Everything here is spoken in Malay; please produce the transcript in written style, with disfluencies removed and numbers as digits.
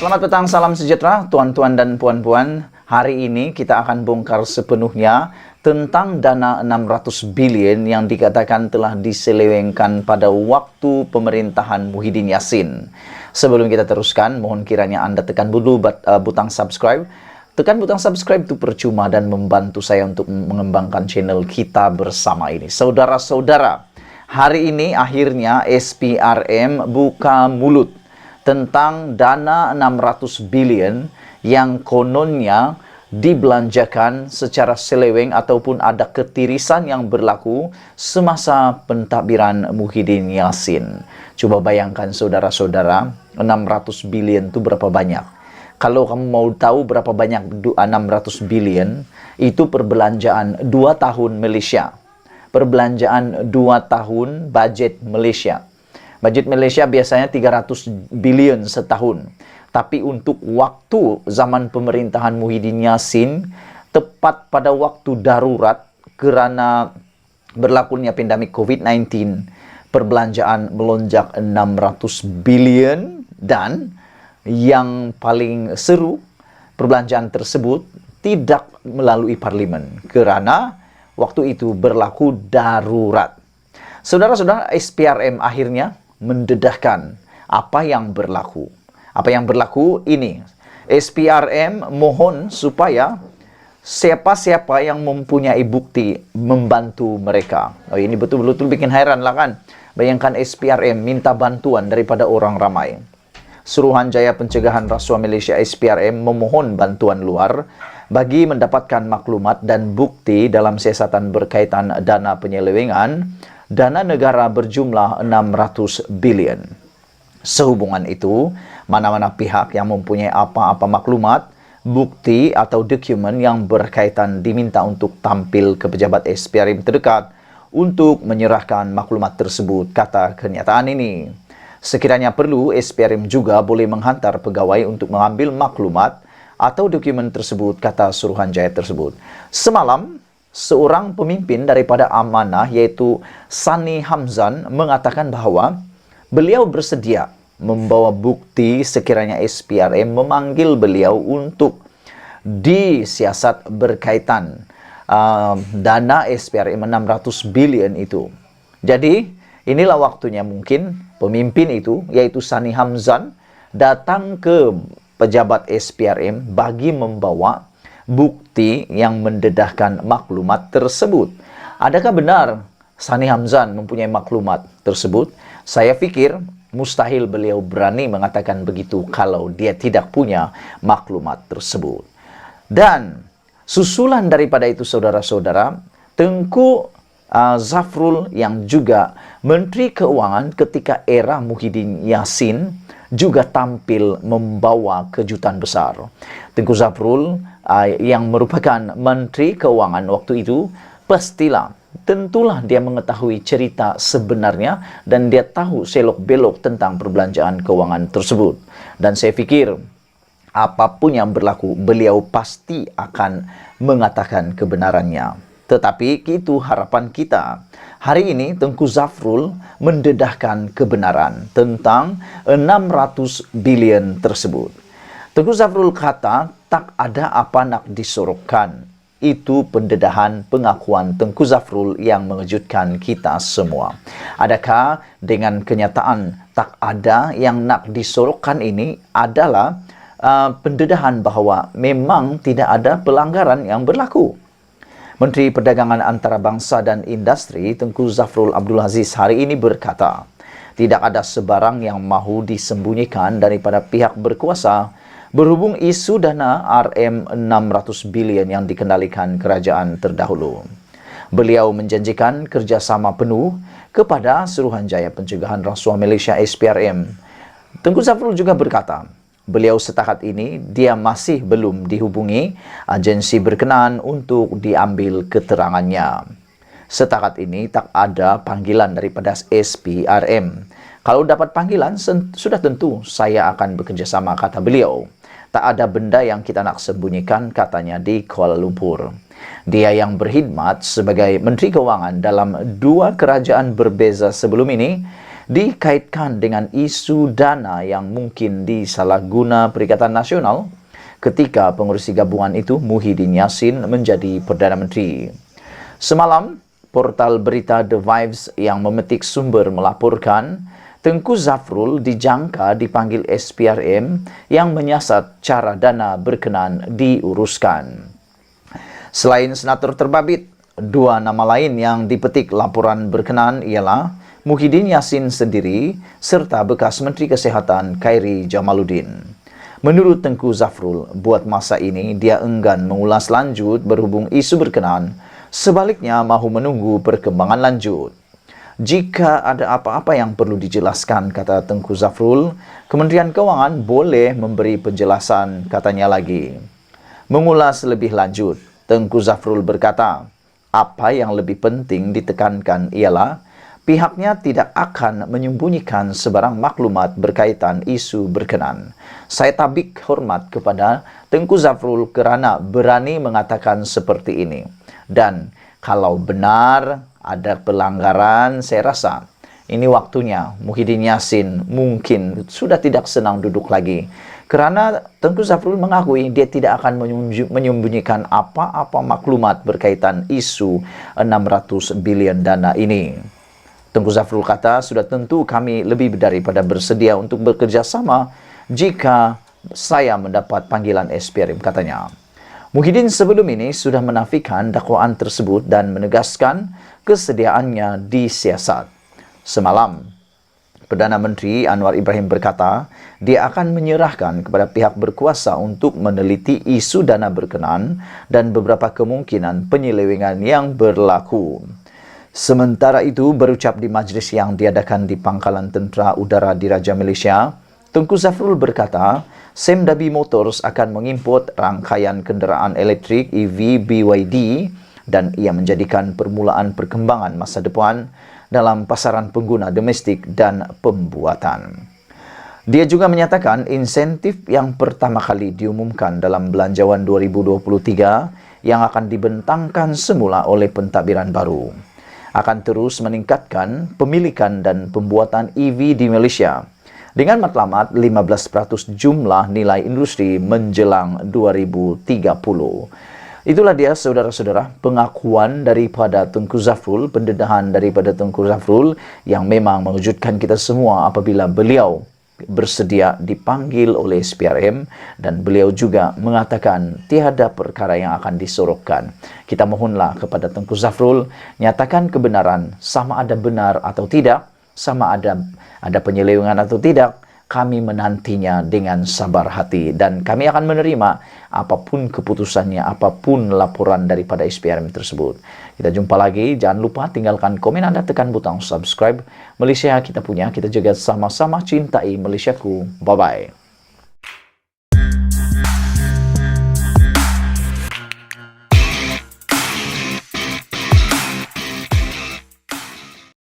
Selamat petang, salam sejahtera, tuan-tuan dan puan-puan. Hari ini kita akan bongkar sepenuhnya tentang dana 600 bilion yang dikatakan telah diselewengkan pada waktu pemerintahan Muhyiddin Yassin. Sebelum kita teruskan, mohon kiranya Anda tekan dulu butang subscribe. Tekan butang subscribe itu percuma dan membantu saya untuk mengembangkan channel kita bersama ini. Saudara-saudara, hari ini akhirnya SPRM buka mulut tentang dana 600 bilion yang kononnya dibelanjakan secara seleweng ataupun ada ketirisan yang berlaku semasa pentadbiran Muhyiddin Yassin. Coba bayangkan saudara-saudara, 600 bilion itu berapa banyak? Kalau kamu mau tahu berapa banyak 600 bilion, itu perbelanjaan 2 tahun Malaysia. Perbelanjaan 2 tahun budget Malaysia. Budget Malaysia biasanya 300 bilion setahun. Tapi untuk waktu zaman pemerintahan Muhyiddin Yassin, tepat pada waktu darurat kerana berlakunya pandemik COVID-19, perbelanjaan melonjak 600 bilion dan yang paling seru, perbelanjaan tersebut tidak melalui parlimen kerana waktu itu berlaku darurat. Saudara-saudara, SPRM akhirnya mendedahkan apa yang berlaku. Apa yang berlaku ini, SPRM mohon supaya siapa-siapa yang mempunyai bukti membantu mereka. Oh, ini betul-betul bikin heran lah kan. Bayangkan SPRM minta bantuan daripada orang ramai. Suruhanjaya Pencegahan Rasuah Malaysia SPRM memohon bantuan luar bagi mendapatkan maklumat dan bukti dalam siasatan berkaitan dana penyelewengan dana negara berjumlah 600 bilion. Sehubungan itu, mana-mana pihak yang mempunyai apa-apa maklumat, bukti atau dokumen yang berkaitan diminta untuk tampil ke pejabat SPRM terdekat untuk menyerahkan maklumat tersebut, kata kenyataan ini. Sekiranya perlu, SPRM juga boleh menghantar pegawai untuk mengambil maklumat atau dokumen tersebut, kata Suruhanjaya tersebut. Semalam, seorang pemimpin daripada Amanah yaitu Sani Hamzan mengatakan bahawa beliau bersedia membawa bukti sekiranya SPRM memanggil beliau untuk disiasat berkaitan dana SPRM 600 bilion itu. Jadi, inilah waktunya mungkin pemimpin itu yaitu Sani Hamzan datang ke pejabat SPRM bagi membawa bukti yang mendedahkan maklumat tersebut. Adakah benar Sani Hamzan mempunyai maklumat tersebut? Saya fikir mustahil beliau berani mengatakan begitu kalau dia tidak punya maklumat tersebut. Dan susulan daripada itu saudara-saudara, Tengku Zafrul yang juga Menteri Keuangan ketika era Muhyiddin Yassin juga tampil membawa kejutan besar. Tengku Zafrul yang merupakan Menteri Keuangan waktu itu, tentulah dia mengetahui cerita sebenarnya dan dia tahu selok-belok tentang perbelanjaan keuangan tersebut. Dan saya fikir apapun yang berlaku, beliau pasti akan mengatakan kebenarannya. Tetapi itu harapan kita. Hari ini Tengku Zafrul mendedahkan kebenaran tentang 600 bilion tersebut. Tengku Zafrul kata tak ada apa nak disorokkan. Itu pendedahan pengakuan Tengku Zafrul yang mengejutkan kita semua. Adakah dengan kenyataan tak ada yang nak disorokkan ini adalah pendedahan bahawa memang tidak ada pelanggaran yang berlaku? Menteri Perdagangan Antarabangsa dan Industri Tengku Zafrul Abdul Aziz hari ini berkata, tidak ada sebarang yang mahu disembunyikan daripada pihak berkuasa berhubung isu dana RM600 bilion yang dikendalikan kerajaan terdahulu. Beliau menjanjikan kerjasama penuh kepada Suruhanjaya Pencegahan Rasuah Malaysia SPRM. Tengku Zafrul juga berkata, beliau setakat ini dia masih belum dihubungi agensi berkenaan untuk diambil keterangannya. Setakat ini tak ada panggilan daripada SPRM. Kalau dapat panggilan, sudah tentu saya akan bekerjasama, kata beliau. Tak ada benda yang kita nak sembunyikan, katanya di Kuala Lumpur. Dia yang berkhidmat sebagai Menteri Keuangan dalam 2 kerajaan berbeza sebelum ini, dikaitkan dengan isu dana yang mungkin disalahguna Perikatan Nasional ketika pengurusi gabungan itu Muhyiddin Yassin menjadi Perdana Menteri. Semalam, portal berita The Vibes yang memetik sumber melaporkan Tengku Zafrul dijangka dipanggil SPRM yang menyiasat cara dana berkenan diuruskan. Selain senator terbabit, dua nama lain yang dipetik laporan berkenan ialah Muhyiddin Yassin sendiri serta bekas Menteri Kesehatan Khairi Jamaluddin. Menurut Tengku Zafrul, buat masa ini dia enggan mengulas lanjut berhubung isu berkenan, sebaliknya mahu menunggu perkembangan lanjut. Jika ada apa-apa yang perlu dijelaskan, kata Tengku Zafrul, Kementerian Keuangan boleh memberi penjelasan, katanya lagi. Mengulas lebih lanjut, Tengku Zafrul berkata, apa yang lebih penting ditekankan ialah pihaknya tidak akan menyembunyikan sebarang maklumat berkaitan isu berkenan. Saya tabik hormat kepada Tengku Zafrul kerana berani mengatakan seperti ini. Dan kalau benar ada pelanggaran, saya rasa ini waktunya Muhyiddin Yassin mungkin sudah tidak senang duduk lagi. Kerana Tengku Zafrul mengakui dia tidak akan menyembunyikan apa-apa maklumat berkaitan isu 600 bilion dana ini. Tengku Zafrul kata, sudah tentu kami lebih daripada bersedia untuk bekerja sama jika saya mendapat panggilan SPRM, katanya. Muhyiddin sebelum ini sudah menafikan dakwaan tersebut dan menegaskan kesediaannya disiasat. Semalam, Perdana Menteri Anwar Ibrahim berkata, dia akan menyerahkan kepada pihak berkuasa untuk meneliti isu dana berkenan dan beberapa kemungkinan penyelewengan yang berlaku. Sementara itu, berucap di majlis yang diadakan di Pangkalan Tentera Udara Diraja Malaysia, Tengku Zafrul berkata, Semdabi Motors akan mengimport rangkaian kenderaan elektrik EV BYD dan ia menjadikan permulaan perkembangan masa depan dalam pasaran pengguna domestik dan pembuatan. Dia juga menyatakan insentif yang pertama kali diumumkan dalam Belanjawan 2023 yang akan dibentangkan semula oleh pentadbiran baru akan terus meningkatkan pemilikan dan pembuatan EV di Malaysia dengan matlamat 15% jumlah nilai industri menjelang 2030. Itulah dia, saudara-saudara, pengakuan daripada Tengku Zafrul, pendedahan daripada Tengku Zafrul yang memang mengejutkan kita semua apabila beliau bersedia dipanggil oleh SPRM dan beliau juga mengatakan tiada perkara yang akan disorokkan. Kita mohonlah kepada Tengku Zafrul nyatakan kebenaran, sama ada benar atau tidak, sama ada penyelewengan atau tidak. Kami menantinya dengan sabar hati dan kami akan menerima apapun keputusannya, apapun laporan daripada SPRM tersebut. Kita jumpa lagi, jangan lupa tinggalkan komen Anda, tekan butang subscribe. Malaysia kita punya, kita juga sama-sama cintai Malaysiaku. Bye-bye.